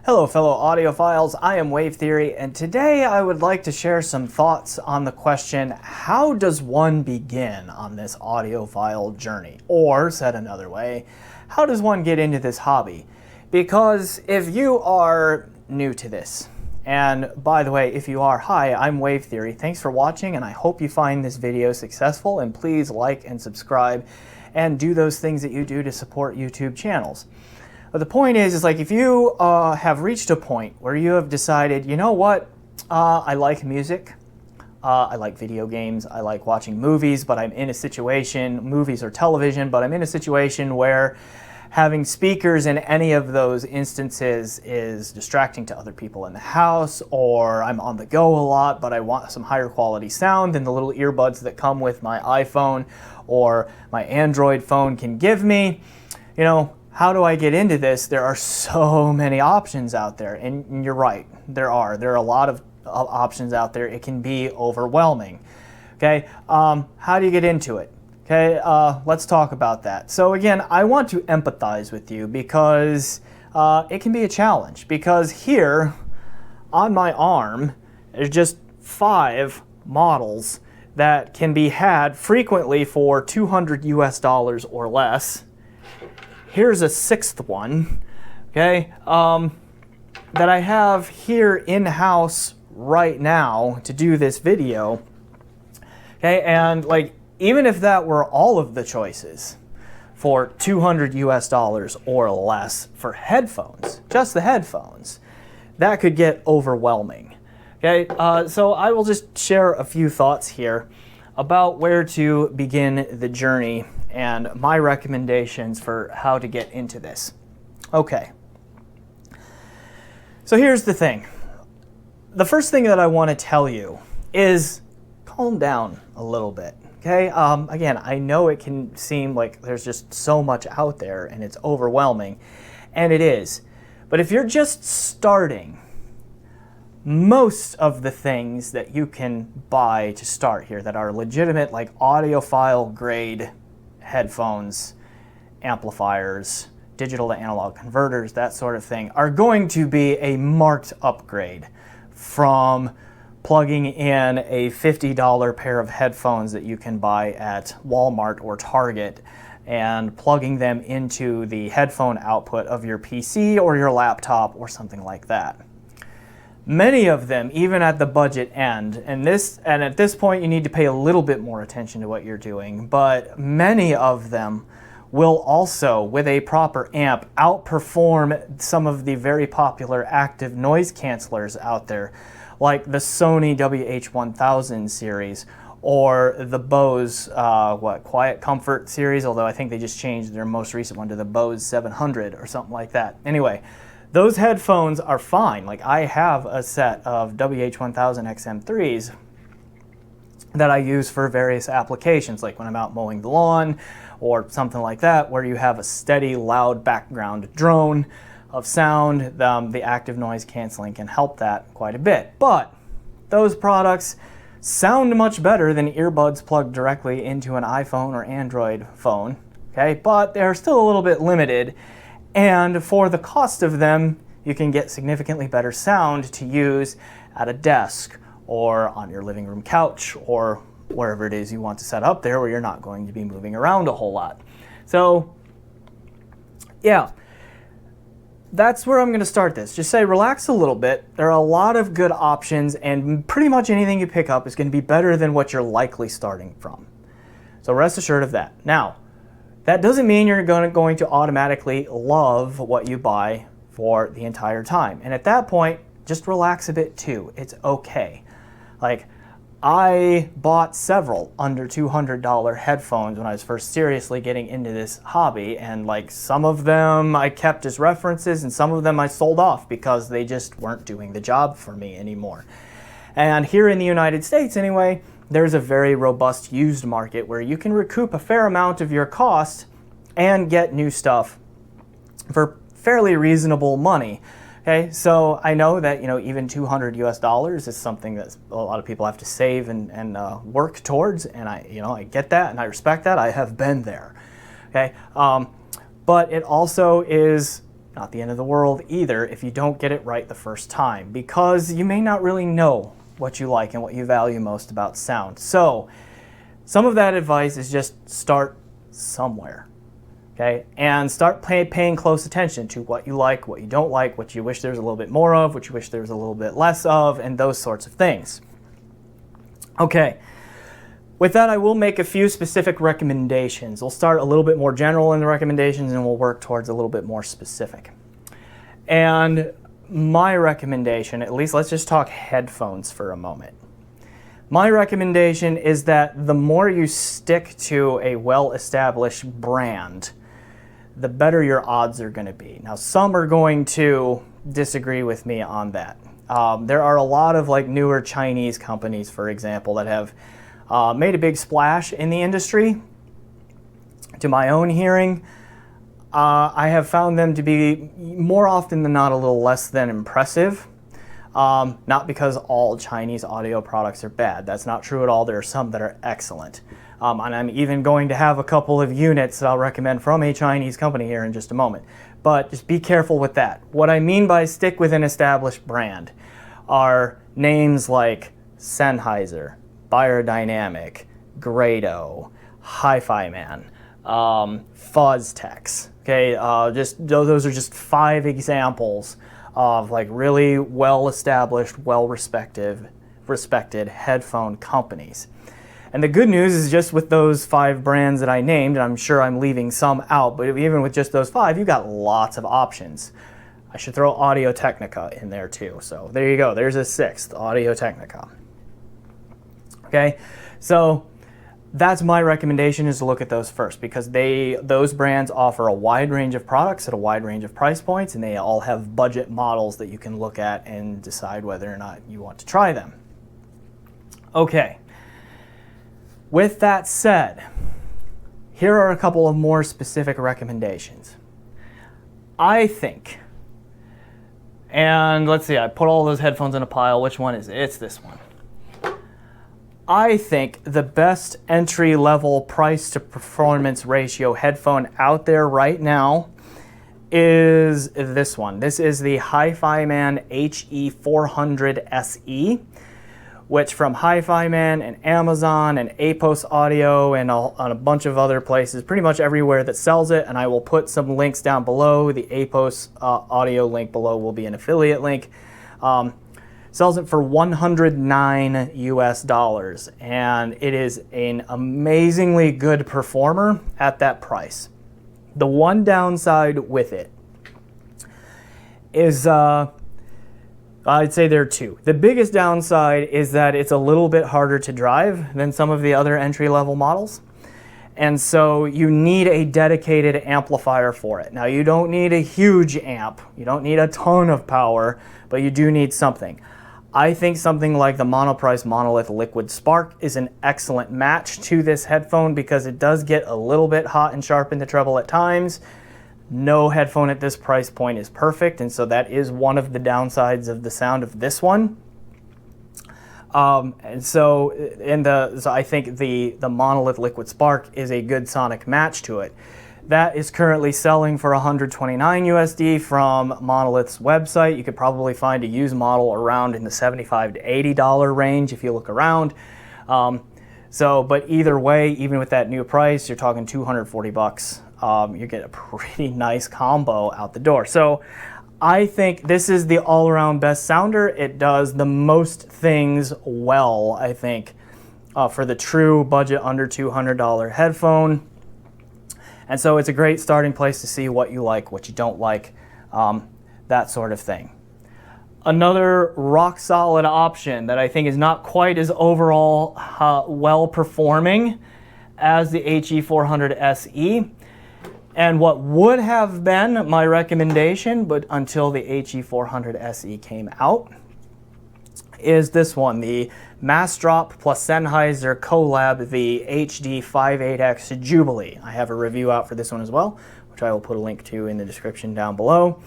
Hello fellow audiophiles, I am Wave Theory, and today I would like to share some thoughts on the question, how does one begin on this audiophile journey? Or, said another way, how does one get into this hobby? Because if you are new to this, and by the way, if you are, hi, I'm Wave Theory, thanks for watching, and I hope you find this video successful, and please like and subscribe, and do those things that you do to support YouTube channels. But the point is like if you have reached a point where you have decided, you know what, I like music, I like video games, I like watching movies, but I'm in a situation, movies or television, but I'm in a situation where having speakers in any of those instances is distracting to other people in the house, or I'm on the go a lot, but I want some higher quality sound than the little earbuds that come with my iPhone or my Android phone can give me. You know, how do I get into this? There are so many options out there, and you're right, there are a lot of options out there. It can be overwhelming. Okay, how do you get into it? Okay, let's talk about that. So again, I want to empathize with you because it can be a challenge, because here on my arm there's just 5 models that can be had frequently for $200 US or less. Here's a 6th one, okay, that I have here in-house right now to do this video, okay, and like even if that were all of the choices for $200 US or less for headphones, just the headphones, that could get overwhelming, okay, so I will just share a few thoughts here about where to begin the journey and my recommendations for how to get into this. Okay, so here's the thing. The first thing that I want to tell you is calm down a little bit, okay? Again, I know it can seem like there's just so much out there and it's overwhelming, and it is. But if you're just starting, most of the things that you can buy to start here that are legitimate, like audiophile grade headphones, amplifiers, digital to analog converters, that sort of thing, are going to be a marked upgrade from plugging in a $50 pair of headphones that you can buy at Walmart or Target and plugging them into the headphone output of your PC or your laptop or something like that. Many of them, even at the budget end, and at this point you need to pay a little bit more attention to what you're doing, but many of them will also, with a proper amp, outperform some of the very popular active noise cancelers out there, like the Sony WH-1000 series, or the Bose Quiet Comfort series, although I think they just changed their most recent one to the Bose 700 or something like that. Anyway, those headphones are fine. Like I have a set of WH-1000 XM3s that I use for various applications, like when I'm out mowing the lawn or something like that, where you have a steady, loud background drone of sound. The active noise canceling can help that quite a bit. But those products sound much better than earbuds plugged directly into an iPhone or Android phone, okay? But they're still a little bit limited. And for the cost of them, you can get significantly better sound to use at a desk or on your living room couch or wherever it is you want to set up there where you're not going to be moving around a whole lot. So, yeah, that's where I'm going to start this. Just say relax a little bit. There are a lot of good options, and pretty much anything you pick up is going to be better than what you're likely starting from. So rest assured of that. Now, that doesn't mean you're going to automatically love what you buy for the entire time. And at that point, just relax a bit too. It's okay. Like, I bought several under $200 headphones when I was first seriously getting into this hobby, and like some of them I kept as references and some of them I sold off because they just weren't doing the job for me anymore. And here in the United States anyway, there's a very robust used market where you can recoup a fair amount of your cost and get new stuff for fairly reasonable money. Okay, so I know that, you know, even $200 US is something that a lot of people have to save and work towards, and I get that and I respect that. I have been there. Okay, but it also is Not the end of the world either if you don't get it right the first time, because you may not really know what you like and what you value most about sound. So some of that advice is just start somewhere, okay? And start paying close attention to what you like, what you don't like, what you wish there was a little bit more of, what you wish there was a little bit less of, and those sorts of things. Okay. With that, I will make a few specific recommendations. We'll start a little bit more general in the recommendations and we'll work towards a little bit more specific. And my recommendation, at least let's just talk headphones for a moment. My recommendation is that the more you stick to a well-established brand, the better your odds are going to be. Now, some are going to disagree with me on that. There are a lot of like newer Chinese companies, for example, that have made a big splash in the industry. To my own hearing, I have found them to be more often than not a little less than impressive. Not because all Chinese audio products are bad. That's not true at all. There are some that are excellent. And I'm even going to have a couple of units that I'll recommend from a Chinese company here in just a moment. But just be careful with that. What I mean by stick with an established brand are names like Sennheiser, Beyerdynamic, Grado, Hi-Fi Man, Fuzztex. Okay, just those are just 5 examples of like really well-established, well-respected headphone companies. And the good news is just with those 5 brands that I named, and I'm sure I'm leaving some out, but even with just those 5, you've got lots of options. I should throw Audio-Technica in there too. So there you go. There's a 6th, Audio-Technica. Okay, so that's my recommendation, is to look at those first, because those brands offer a wide range of products at a wide range of price points, and they all have budget models that you can look at and decide whether or not you want to try them. Okay, with that said, here are a couple of more specific recommendations. I think, and let's see, I put all those headphones in a pile. Which one is it? It's this one. I think the best entry-level price-to-performance ratio headphone out there right now is this one. This is the Hi-Fi Man HE400 SE, which from Hi-Fi Man and Amazon and Apos Audio and on a bunch of other places, pretty much everywhere that sells it, and I will put some links down below. The Apos Audio link below will be an affiliate link. Sells it for $109 US, and it is an amazingly good performer at that price. The one downside with it is, I'd say there are 2. The biggest downside is that it's a little bit harder to drive than some of the other entry-level models. And so you need a dedicated amplifier for it. Now, you don't need a huge amp. You don't need a ton of power, but you do need something. I think something like the Monoprice Monolith Liquid Spark is an excellent match to this headphone, because it does get a little bit hot and sharp in the treble at times. No headphone at this price point is perfect, and so that is one of the downsides of the sound of this one. So I think the Monolith Liquid Spark is a good sonic match to it. That is currently selling for $129 USD from Monolith's website. You could probably find a used model around in the $75 to $80 range if you look around. But either way, even with that new price, you're talking 240 bucks. You get a pretty nice combo out the door. So I think this is the all-around best sounder. It does the most things well, I think, for the true budget under $200 headphone. And so it's a great starting place to see what you like, what you don't like, that sort of thing. Another rock solid option that I think is not quite as overall well performing as the HE400 SE, and what would have been my recommendation, but until the HE400 SE came out, is this one, the Massdrop plus Sennheiser collab, the HD58X Jubilee. I have a review out for this one as well, which I will put a link to in the description down below.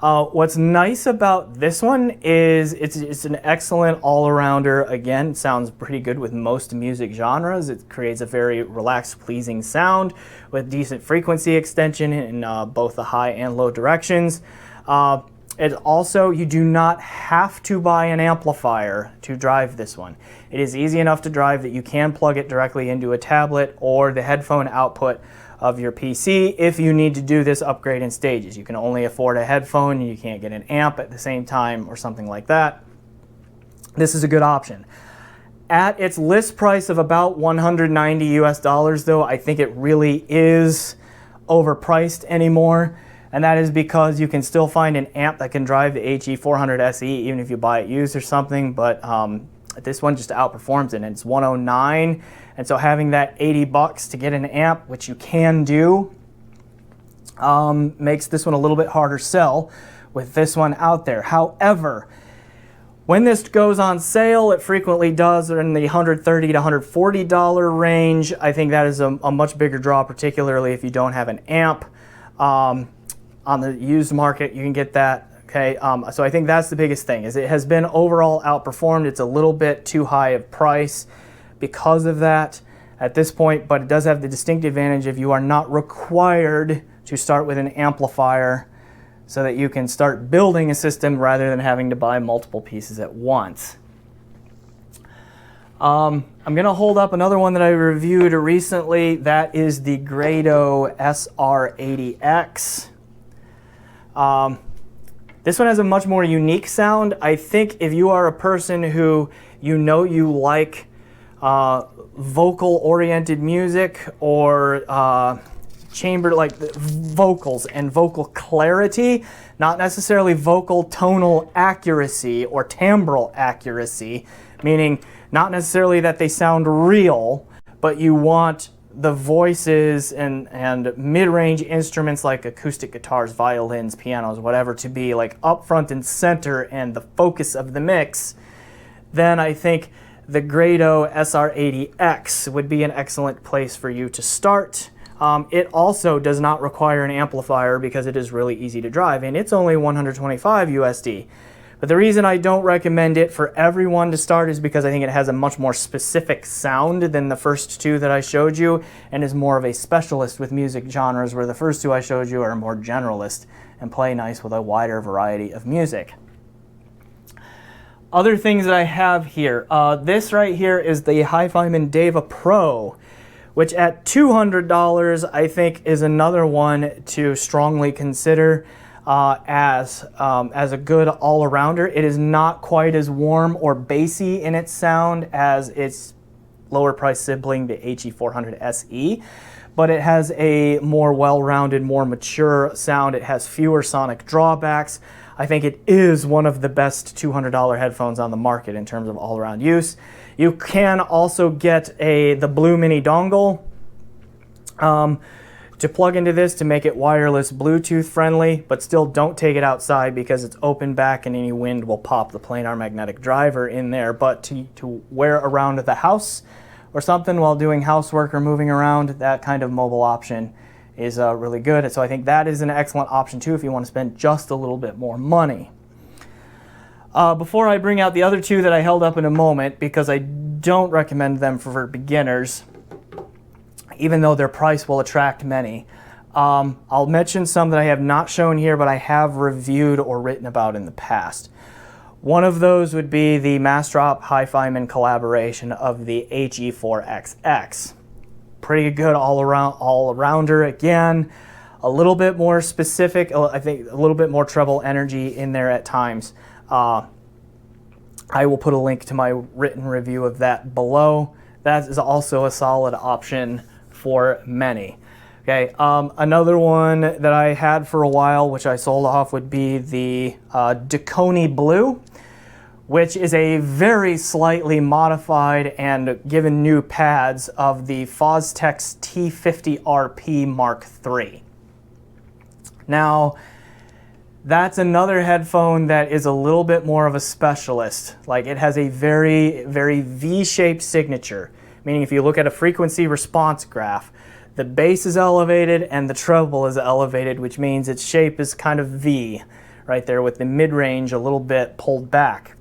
What's nice about this one is it's an excellent all-arounder. Again, it sounds pretty good with most music genres. It creates a very relaxed, pleasing sound with decent frequency extension in both the high and low directions. It also, you do not have to buy an amplifier to drive this one. It is easy enough to drive that you can plug it directly into a tablet or the headphone output of your PC if you need to do this upgrade in stages. You can only afford a headphone, you can't get an amp at the same time or something like that. This is a good option. At its list price of about $190 US though, I think it really is overpriced anymore. And that is because you can still find an amp that can drive the HE400 SE even if you buy it used or something, but this one just outperforms it, and it's $109. And so having that $80 to get an amp, which you can do, makes this one a little bit harder sell with this one out there. However, when this goes on sale, it frequently does in the $130 to $140 range. I think that is a much bigger draw, particularly if you don't have an amp. On the used market, you can get that, okay? So I think that's the biggest thing, is it has been overall outperformed. It's a little bit too high of price because of that at this point, but it does have the distinct advantage if you are not required to start with an amplifier so that you can start building a system rather than having to buy multiple pieces at once. I'm gonna hold up another one that I reviewed recently. That is the Grado SR80X. This one has a much more unique sound. I think if you are a person who you like vocal-oriented music or chamber, like vocals and vocal clarity, not necessarily vocal tonal accuracy or timbral accuracy, meaning not necessarily that they sound real, but you want the voices and mid-range instruments like acoustic guitars, violins, pianos, whatever, to be like up front and center and the focus of the mix, then I think the Grado SR80X would be an excellent place for you to start. It also does not require an amplifier because it is really easy to drive, and it's only $125 USD. But the reason I don't recommend it for everyone to start is because I think it has a much more specific sound than the first two that I showed you, and is more of a specialist with music genres, where the first two I showed you are more generalist and play nice with a wider variety of music. Other things that I have here, this right here is the Hi-Fi Deva Pro, which at $200 I think is another one to strongly consider. As a good all-arounder. It is not quite as warm or bassy in its sound as its lower price sibling, the HE400 SE, but it has a more well-rounded, more mature sound. It has fewer sonic drawbacks. I think it is one of the best $200 headphones on the market in terms of all-around use. You can also get the Blue Mini dongle to plug into this to make it wireless Bluetooth friendly, but still don't take it outside because it's open back and any wind will pop the planar magnetic driver in there. But to wear around the house or something while doing housework or moving around, that kind of mobile option is really good. And so I think that is an excellent option too if you want to spend just a little bit more money. Before I bring out the other two that I held up in a moment, because I don't recommend them for beginners, even though their price will attract many. I'll mention some that I have not shown here, but I have reviewed or written about in the past. One of those would be the Mastrop Hi-Fi collaboration of the HE4XX. Pretty good all-arounder again. A little bit more specific, I think a little bit more treble energy in there at times. I will put a link to my written review of that below. That is also a solid option for many. Okay, another one that I had for a while, which I sold off, would be the Deconi Blue, which is a very slightly modified and given new pads of the Fostex T50RP Mark III. Now, that's another headphone that is a little bit more of a specialist. Like, it has a very, very V-shaped signature. Meaning if you look at a frequency response graph, the bass is elevated and the treble is elevated, which means its shape is kind of V, right there with the mid-range a little bit pulled back.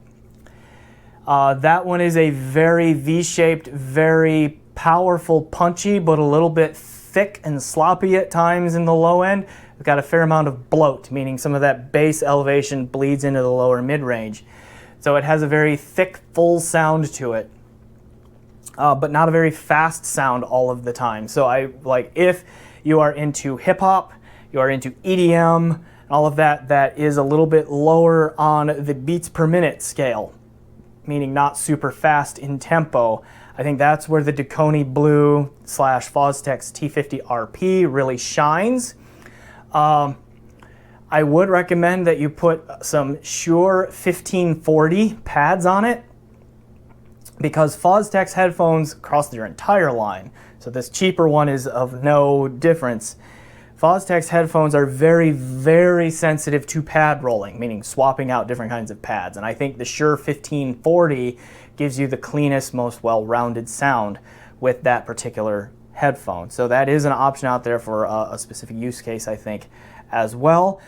That one is a very V-shaped, very powerful, punchy, but a little bit thick and sloppy at times in the low end. It's got a fair amount of bloat, meaning some of that bass elevation bleeds into the lower mid-range. So it has a very thick, full sound to it, but not a very fast sound all of the time. So if you are into hip-hop, you are into EDM, all of that, that is a little bit lower on the beats per minute scale, meaning not super fast in tempo. I think that's where the Duconi Blue / Foztex T50RP really shines. I would recommend that you put some Shure 1540 pads on it, because Foztex headphones across their entire line, so this cheaper one is of no difference. Foztex headphones are very, very sensitive to pad rolling, meaning swapping out different kinds of pads. And I think the Shure 1540 gives you the cleanest, most well-rounded sound with that particular headphone. So that is an option out there for a specific use case, I think, as well.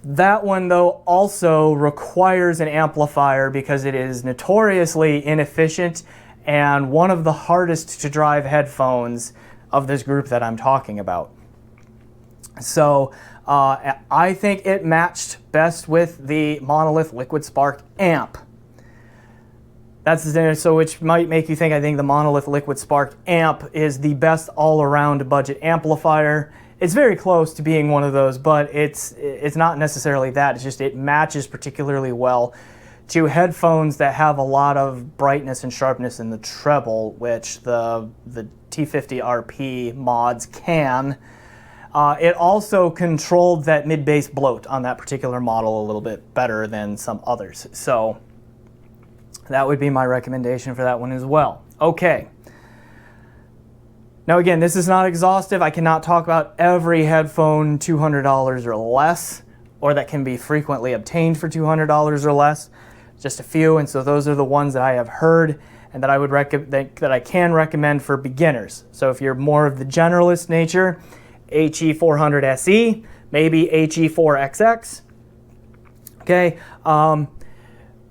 That one, though, also requires an amplifier because it is notoriously inefficient and one of the hardest to drive headphones of this group that I'm talking about. So I think it matched best with the Monolith Liquid Spark amp. So which might make you think I think the Monolith Liquid Spark amp is the best all-around budget amplifier. It's very close to being one of those, but it's not necessarily that. It's just it matches particularly well to headphones that have a lot of brightness and sharpness in the treble, which the T50RP mods can. It also controlled that mid-bass bloat on that particular model a little bit better than some others. So that would be my recommendation for that one as well. Okay. Now again, this is not exhaustive. I cannot talk about every headphone $200 or less, or that can be frequently obtained for $200 or less. Just a few, and so those are the ones that I have heard and that I would that I can recommend for beginners. So if you're more of the generalist nature, HE400 SE, maybe HE4XX. Okay,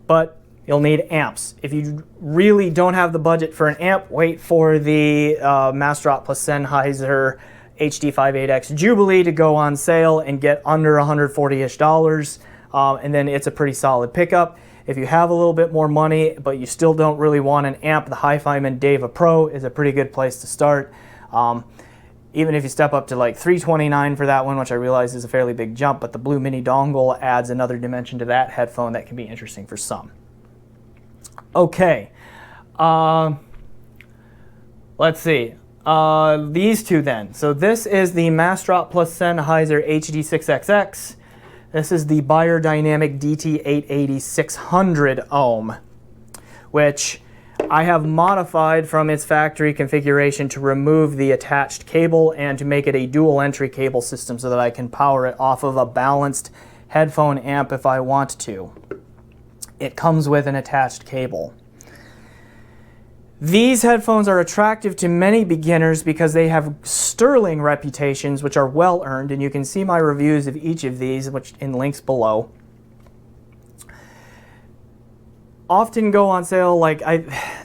but you'll need amps. If you really don't have the budget for an amp, wait for the Massdrop plus Sennheiser HD58X Jubilee to go on sale and get under $140-ish, and then it's a pretty solid pickup. If you have a little bit more money, but you still don't really want an amp, the Hi-Fiman Deva Pro is a pretty good place to start. Even if you step up to like $329 for that one, which I realize is a fairly big jump, but the Blue Mini dongle adds another dimension to that headphone that can be interesting for some. Okay, let's see. These two then. So this is the Massdrop plus Sennheiser HD6XX. This is the Beyerdynamic DT880 600 ohm, which I have modified from its factory configuration to remove the attached cable and to make it a dual entry cable system so that I can power it off of a balanced headphone amp if I want to. It comes with an attached cable. These headphones are attractive to many beginners because they have sterling reputations which are well earned, and you can see my reviews of each of these which in links below. Often go on sale,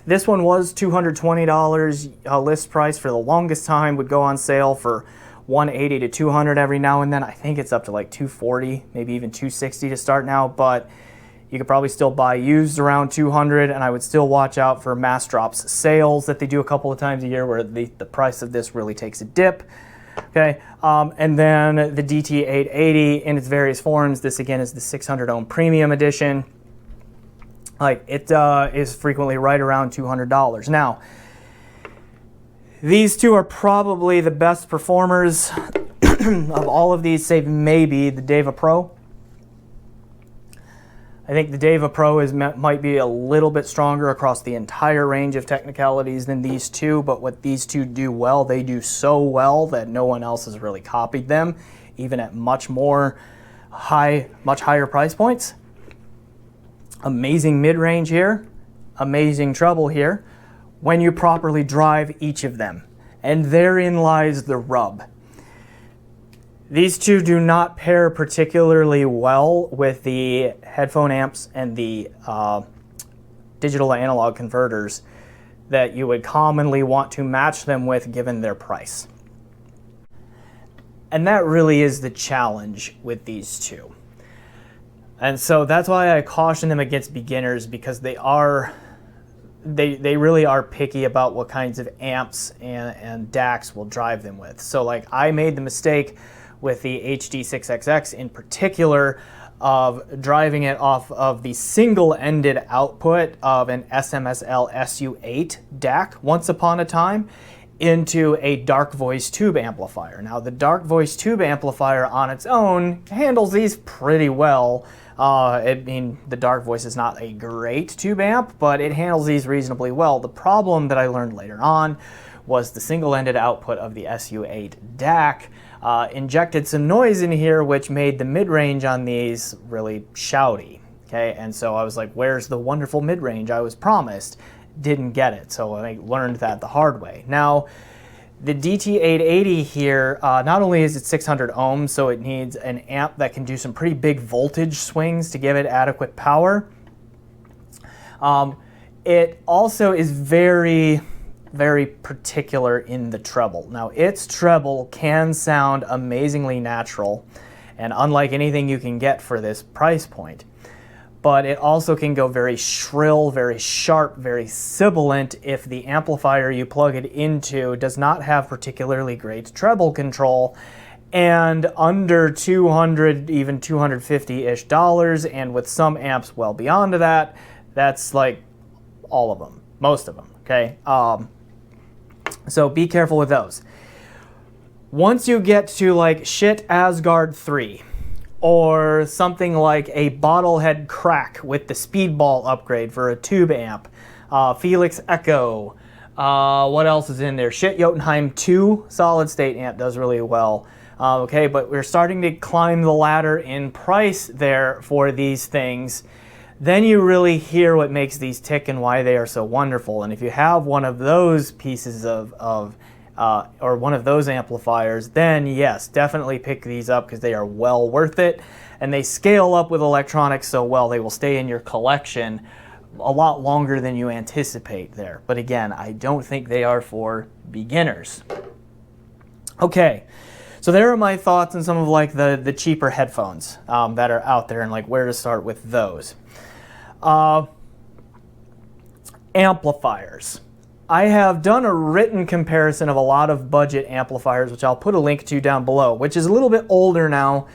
this one was $220 list price for the longest time, would go on sale for $180 to $200 every now and then. I think it's up to like $240, maybe even $260 to start now, but you could probably still buy used around $200, and I would still watch out for Massdrop's sales that they do a couple of times a year where the price of this really takes a dip. Okay, and then the DT880 in its various forms. This again is the 600 ohm premium edition. It is frequently right around $200. Now, these two are probably the best performers of all of these, save maybe the Deva Pro. I think the Deva Pro might be a little bit stronger across the entire range of technicalities than these two, but what these two do well, they do so well that no one else has really copied them, even at much higher price points. Amazing mid-range here, amazing treble here, when you properly drive each of them. And therein lies the rub. These two do not pair particularly well with the headphone amps and the digital to analog converters that you would commonly want to match them with given their price. And that really is the challenge with these two. And so that's why I caution them against beginners, because they really are picky about what kinds of amps and DACs will drive them with. So like I made the mistake with the HD6XX in particular of driving it off of the single-ended output of an SMSL SU8 DAC once upon a time into a dark voice tube amplifier. Now the dark voice tube amplifier on its own handles these pretty well. The dark voice is not a great tube amp, but it handles these reasonably well. The problem that I learned later on was the single-ended output of the SU8 DAC injected some noise in here, which made the mid-range on these really shouty. Okay, and so I was like, where's the wonderful mid-range I was promised? Didn't get it, so I learned that the hard way. Now, the DT880 here, not only is it 600 ohms, so it needs an amp that can do some pretty big voltage swings to give it adequate power. It also is very, very particular in the treble. Now, its treble can sound amazingly natural, and unlike anything you can get for this price point. But it also can go very shrill, very sharp, very sibilant if the amplifier you plug it into does not have particularly great treble control, and under $200, even $250-ish dollars, and with some amps well beyond that, that's like all of them, most of them, okay? So be careful with those. Once you get to like shit Asgard 3, or something like a bottlehead crack with the speedball upgrade for a tube amp, Felix Echo, what else is in there? Shit Jotunheim 2 solid state amp does really well. Okay, but we're starting to climb the ladder in price there for these things. Then you really hear what makes these tick and why they are so wonderful. And if you have one of those pieces or one of those amplifiers, then yes, definitely pick these up because they are well worth it. And they scale up with electronics so well they will stay in your collection a lot longer than you anticipate there. But again, I don't think they are for beginners. Okay, so there are my thoughts on some of like the cheaper headphones that are out there and like where to start with those. Amplifiers. I have done a written comparison of a lot of budget amplifiers, which I'll put a link to down below, which is a little bit older now,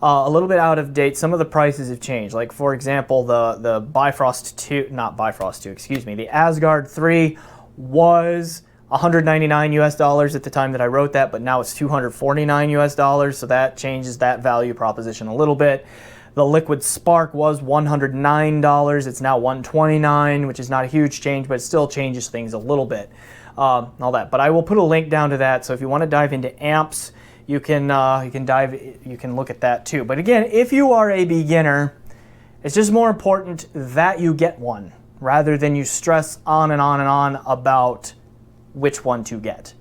a little bit out of date. Some of the prices have changed. Like for example, the Bifrost 2, not Bifrost 2, excuse me, the Asgard 3 was $199 US at the time that I wrote that, but now it's $249 US, so that changes that value proposition a little bit. The Liquid Spark was $109. It's now $129, which is not a huge change, but it still changes things a little bit. All that. But I will put a link down to that. So if you want to dive into amps, you can look at that too. But again, if you are a beginner, it's just more important that you get one rather than you stress on and on and on about which one to get.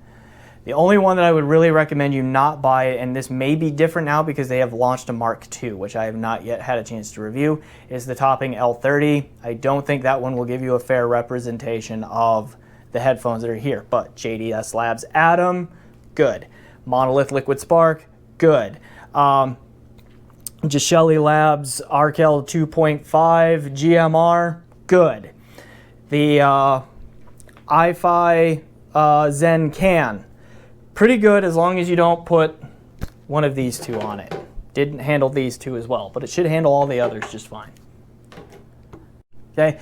The only one that I would really recommend you not buy, and this may be different now because they have launched a Mark II, which I have not yet had a chance to review, is the Topping L30. I don't think that one will give you a fair representation of the headphones that are here, but JDS Labs Atom, good. Monolith Liquid Spark, good. Gishelli Labs Arkel 2.5 GMR, good. The iFi Zen Can, pretty good as long as you don't put one of these two on it. Didn't handle these two as well, but it should handle all the others just fine. Okay,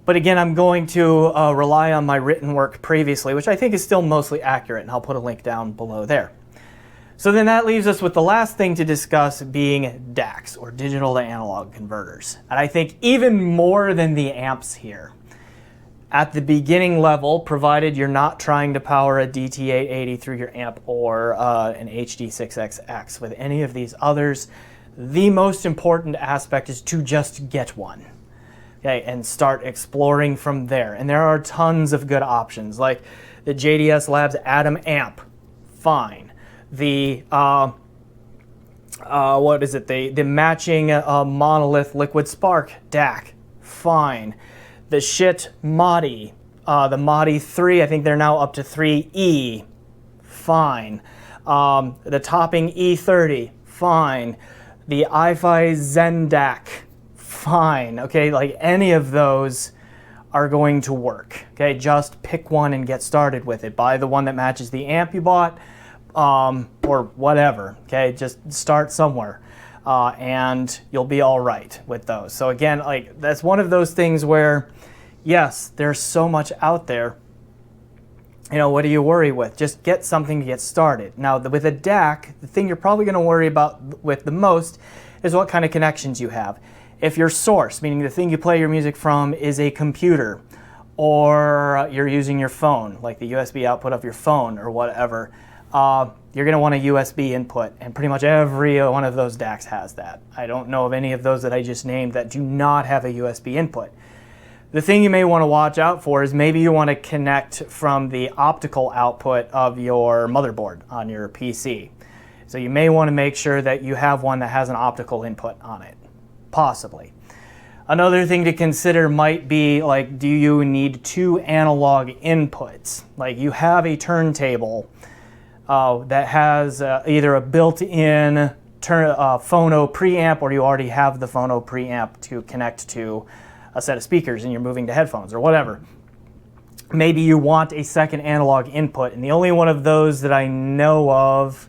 but again, I'm going to rely on my written work previously, which I think is still mostly accurate, and I'll put a link down below there. So then that leaves us with the last thing to discuss being DACs, or digital to analog converters. And I think even more than the amps here, at the beginning level, provided you're not trying to power a DT880 through your amp or an HD6XX with any of these others, the most important aspect is to just get one. Okay, and start exploring from there. And there are tons of good options, like the JDS Labs Atom amp, fine. The what is it? The matching monolith liquid spark DAC, fine. The shit Modi, the Modi 3, I think they're now up to 3E, fine. The topping E30, fine. The iFi Zen DAC, fine. Okay, like any of those are going to work. Okay, just pick one and get started with it. Buy the one that matches the amp you bought, or whatever. Okay, just start somewhere, and you'll be all right with those. So again, like that's one of those things where, yes, there's so much out there. You know, what do you worry with? Just get something to get started. Now, with a DAC, the thing you're probably going to worry about with the most is what kind of connections you have. If your source, meaning the thing you play your music from, is a computer, or you're using your phone, like the USB output of your phone or whatever, you're going to want a USB input, and pretty much every one of those DACs has that. I don't know of any of those that I just named that do not have a USB input. The thing you may want to watch out for is maybe you want to connect from the optical output of your motherboard on your PC. So you may want to make sure that you have one that has an optical input on it, possibly. Another thing to consider might be, like, do you need 2 analog inputs? Like, you have a turntable that has either a built-in phono preamp, or you already have the phono preamp to connect to a set of speakers and you're moving to headphones or whatever. Maybe you want a second analog input, and the only one of those that I know of,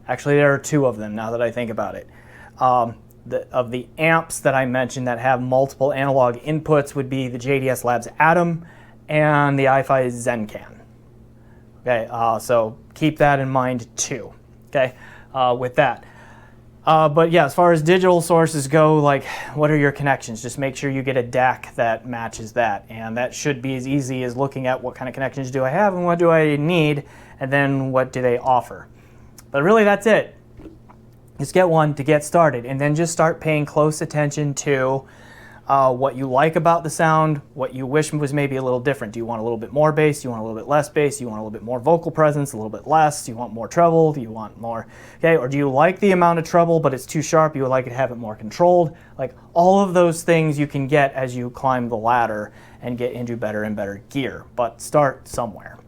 actually there are 2 of them now that I think about it, of the amps that I mentioned that have multiple analog inputs would be the JDS Labs Atom and the iFi ZenCan. Okay, so keep that in mind too, okay, with that. But yeah, as far as digital sources go, like, what are your connections? Just make sure you get a DAC that matches that, and that should be as easy as looking at what kind of connections do I have and what do I need, and then what do they offer. But really, that's it. Just get one to get started, and then just start paying close attention to what you like about the sound, what you wish was maybe a little different. Do you want a little bit more bass? Do you want a little bit less bass? Do you want a little bit more vocal presence, a little bit less? Do you want more treble? Do you want more, okay? Or do you like the amount of treble, but it's too sharp, you would like to have it more controlled? Like, all of those things you can get as you climb the ladder and get into better and better gear, but start somewhere.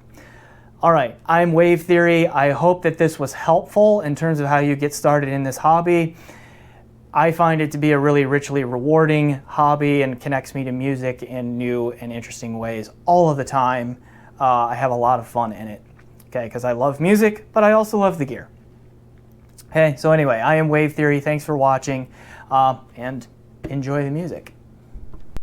All right, I'm Wave Theory. I hope that this was helpful in terms of how you get started in this hobby. I find it to be a really richly rewarding hobby and connects me to music in new and interesting ways all of the time. I have a lot of fun in it, okay, because I love music, but I also love the gear. Okay, so anyway, I am Wave Theory. Thanks for watching, and enjoy the music.